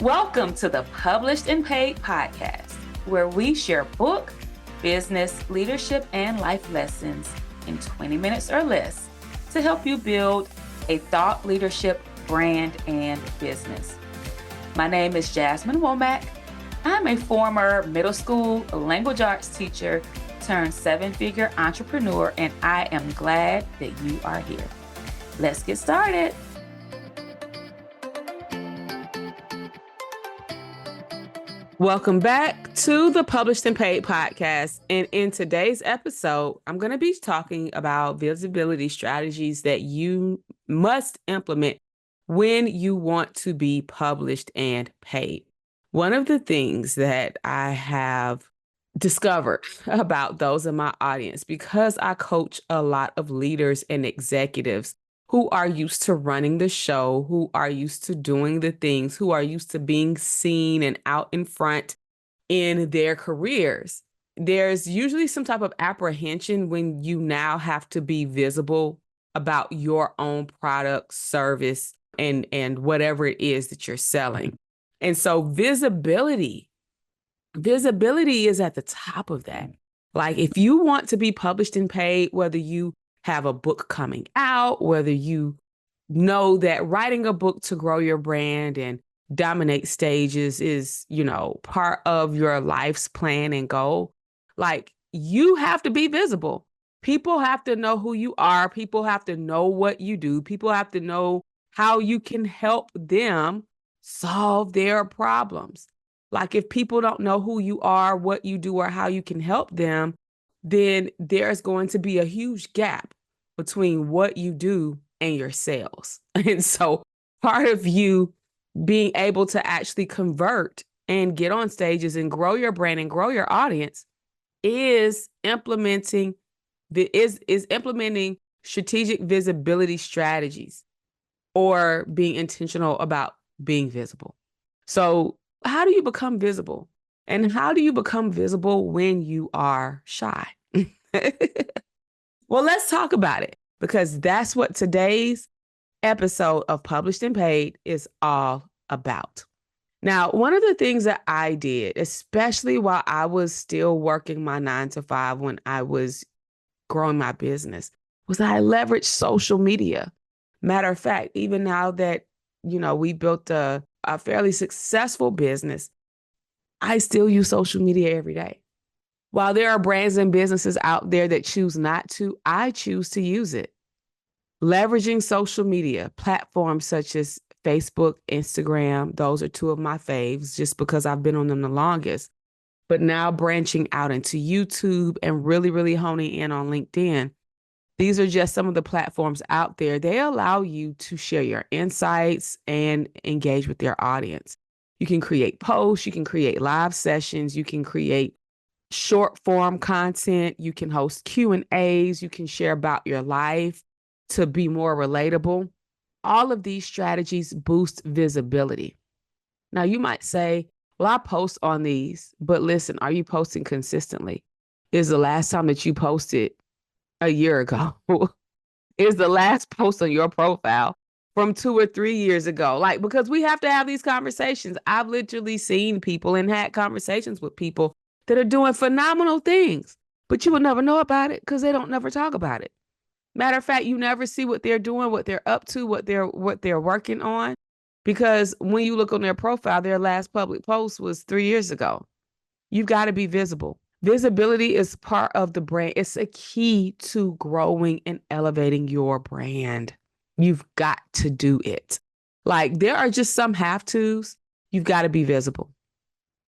Welcome to the Published and Paid podcast, where we share book, business, leadership, and life lessons in 20 minutes or less to help you build a thought leadership brand and business. My name is Jasmine Womack. I'm a former middle school language arts teacher turned seven-figure entrepreneur, and I am glad that you are here. Let's get started. Welcome back to the Published and Paid podcast. And in today's episode, I'm going to be talking about visibility strategies that you must implement when you want to be published and paid. One of the things that I have discovered about those in my audience, because I coach a lot of leaders and executives who are used to running the show, who are used to doing the things, who are used to being seen and out in front in their careers. There's usually some type of apprehension when you now have to be visible about your own product, service, and whatever it is that you're selling. And so visibility is at the top of that. Like if you want to be published and paid, whether you have a book coming out, whether you know that writing a book to grow your brand and dominate stages is, part of your life's plan and goal, like you have to be visible. People have to know who you are. People have to know what you do. People have to know how you can help them solve their problems. Like if people don't know who you are, what you do, or how you can help them, then there's going to be a huge gap between what you do and your sales. And so part of you being able to actually convert and get on stages and grow your brand and grow your audience is implementing implementing strategic visibility strategies or being intentional about being visible. So how do you become visible? And how do you become visible when you are shy? Well, let's talk about it, because that's what today's episode of Published and Paid is all about. Now, one of the things that I did, especially while I was still working my 9 to 5 when I was growing my business, was I leveraged social media. Matter of fact, even now that, we built a fairly successful business, I still use social media every day. While there are brands and businesses out there that choose not to, I choose to use it. Leveraging social media platforms such as Facebook, Instagram, those are two of my faves just because I've been on them the longest. But now branching out into YouTube and really, really honing in on LinkedIn. These are just some of the platforms out there. They allow you to share your insights and engage with your audience. You can create posts, you can create live sessions, you can create short form content, you can host Q&As, you can share about your life to be more relatable. All of these strategies boost visibility. Now you might say, well, I post on these, but listen, are you posting consistently? Is the last time that you posted a year ago? Is the last post on your profile from 2 or 3 years ago? Because we have to have these conversations. I've literally seen people and had conversations with people that are doing phenomenal things, but you will never know about it because they don't never talk about it. Matter of fact, you never see what they're doing, what they're up to, what they're working on, because when you look on their profile, their last public post was 3 years ago. You've got to be visible. Visibility is part of the brand. It's a key to growing and elevating your brand. You've got to do it. There are just some have-tos. You've got to be visible.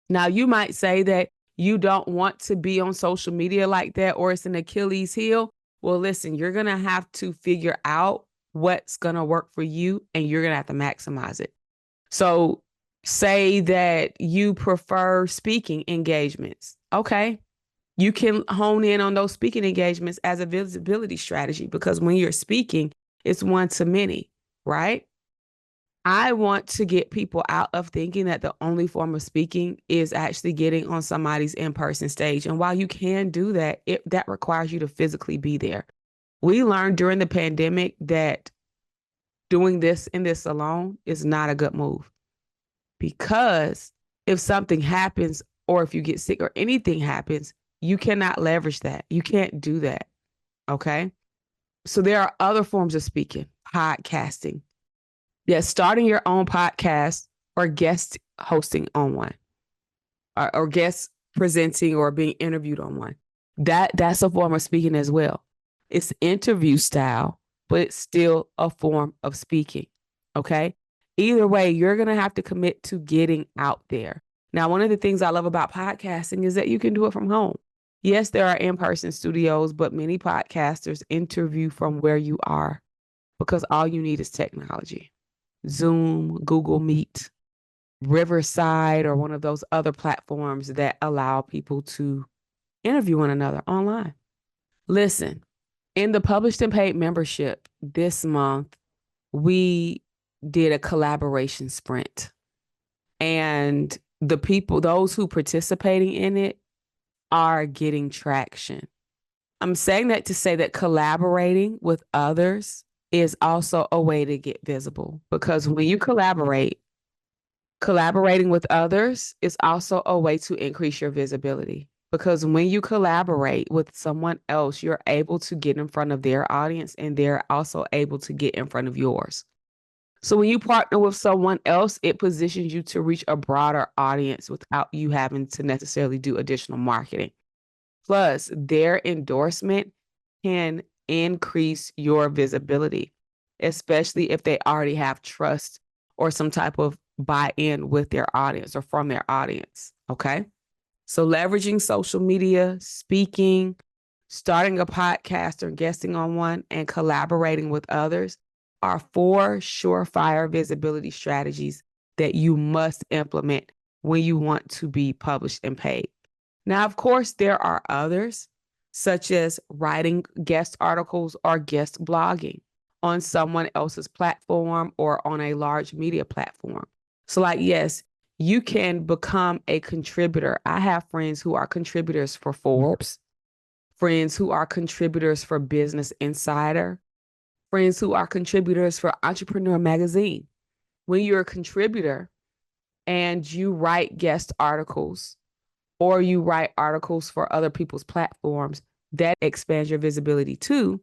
Now, you might say that you don't want to be on social media like that, or it's an Achilles heel. Well, listen, you're going to have to figure out what's going to work for you, and you're going to have to maximize it. So say that you prefer speaking engagements. Okay. You can hone in on those speaking engagements as a visibility strategy, because when you're speaking, it's one to many, right? I want to get people out of thinking that the only form of speaking is actually getting on somebody's in-person stage. And while you can do that, that requires you to physically be there. We learned during the pandemic that doing this alone is not a good move. because if something happens or if you get sick or anything happens, you cannot leverage that. You can't do that. Okay. So there are other forms of speaking, podcasting. Yes, starting your own podcast or guest hosting on one, or guest presenting or being interviewed on one. That's a form of speaking as well. It's interview style, but it's still a form of speaking. Okay. Either way, you're going to have to commit to getting out there. Now, one of the things I love about podcasting is that you can do it from home. Yes, there are in-person studios, but many podcasters interview from where you are because all you need is technology. Zoom, Google Meet, Riverside, or one of those other platforms that allow people to interview one another online. Listen, in the Published and Paid membership this month, we did a collaboration sprint. And the people, those who participating in it, are getting traction. I'm saying that to say that collaborating with others is also a way to get visible, because when you collaborating with others is also a way to increase your visibility, because when you collaborate with someone else, you're able to get in front of their audience and they're also able to get in front of yours. So when you partner with someone else, it positions you to reach a broader audience without you having to necessarily do additional marketing. Plus, their endorsement can increase your visibility, especially if they already have trust or some type of buy-in with their audience or from their audience. Okay. So leveraging social media, speaking, starting a podcast or guesting on one, and collaborating with others are 4 surefire visibility strategies that you must implement when you want to be published and paid. Now, of course, there are others, such as writing guest articles or guest blogging on someone else's platform or on a large media platform. So like, yes, you can become a contributor. I have friends who are contributors for Forbes, friends who are contributors for Business Insider, friends who are contributors for Entrepreneur Magazine. When you're a contributor and you write guest articles or you write articles for other people's platforms, that expands your visibility too,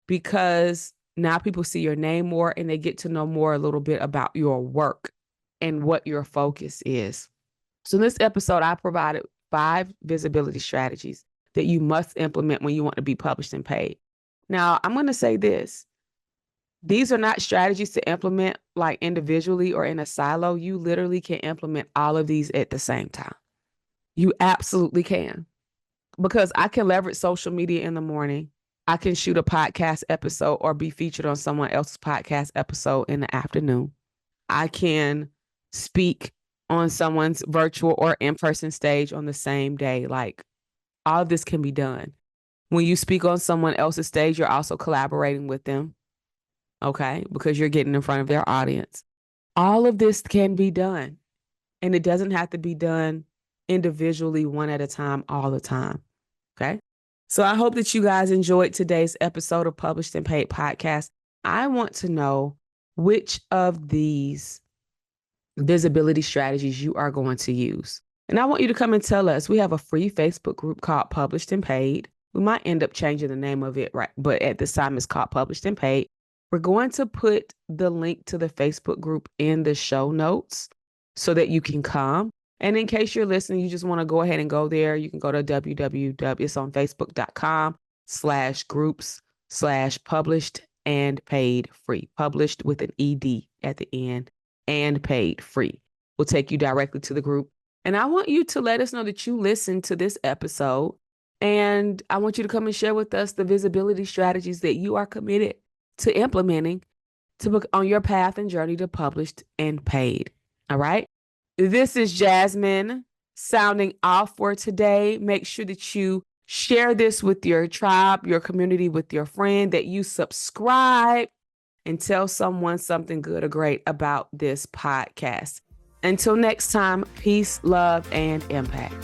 because now people see your name more and they get to know more a little bit about your work and what your focus is. So in this episode, I provided 5 visibility strategies that you must implement when you want to be published and paid. Now, I'm going to say this. These are not strategies to implement like individually or in a silo. You literally can implement all of these at the same time. You absolutely can, because I can leverage social media in the morning. I can shoot a podcast episode or be featured on someone else's podcast episode in the afternoon. I can speak on someone's virtual or in-person stage on the same day. Like, all of this can be done. When you speak on someone else's stage, you're also collaborating with them. Okay, because you're getting in front of their audience. All of this can be done, and it doesn't have to be done individually, one at a time, all the time. Okay. So I hope that you guys enjoyed today's episode of Published and Paid Podcast. I want to know which of these visibility strategies you are going to use. And I want you to come and tell us. We have a free Facebook group called Published and Paid. We might end up changing the name of it, right? But at this time, it's called Published and Paid. We're going to put the link to the Facebook group in the show notes so that you can come. And in case you're listening, you just want to go ahead and go there, you can go to it's on facebook.com/groups/published and paid free. Published with an ED at the end and paid free. Will take you directly to the group. And I want you to let us know that you listened to this episode. And I want you to come and share with us the visibility strategies that you are committed to implementing to book on your path and journey to published and paid. All right. This is Jasmine sounding off for today. Make sure that you share this with your tribe, your community, with your friend, that you subscribe and tell someone something good or great about this podcast. Until next time, peace, love, and impact.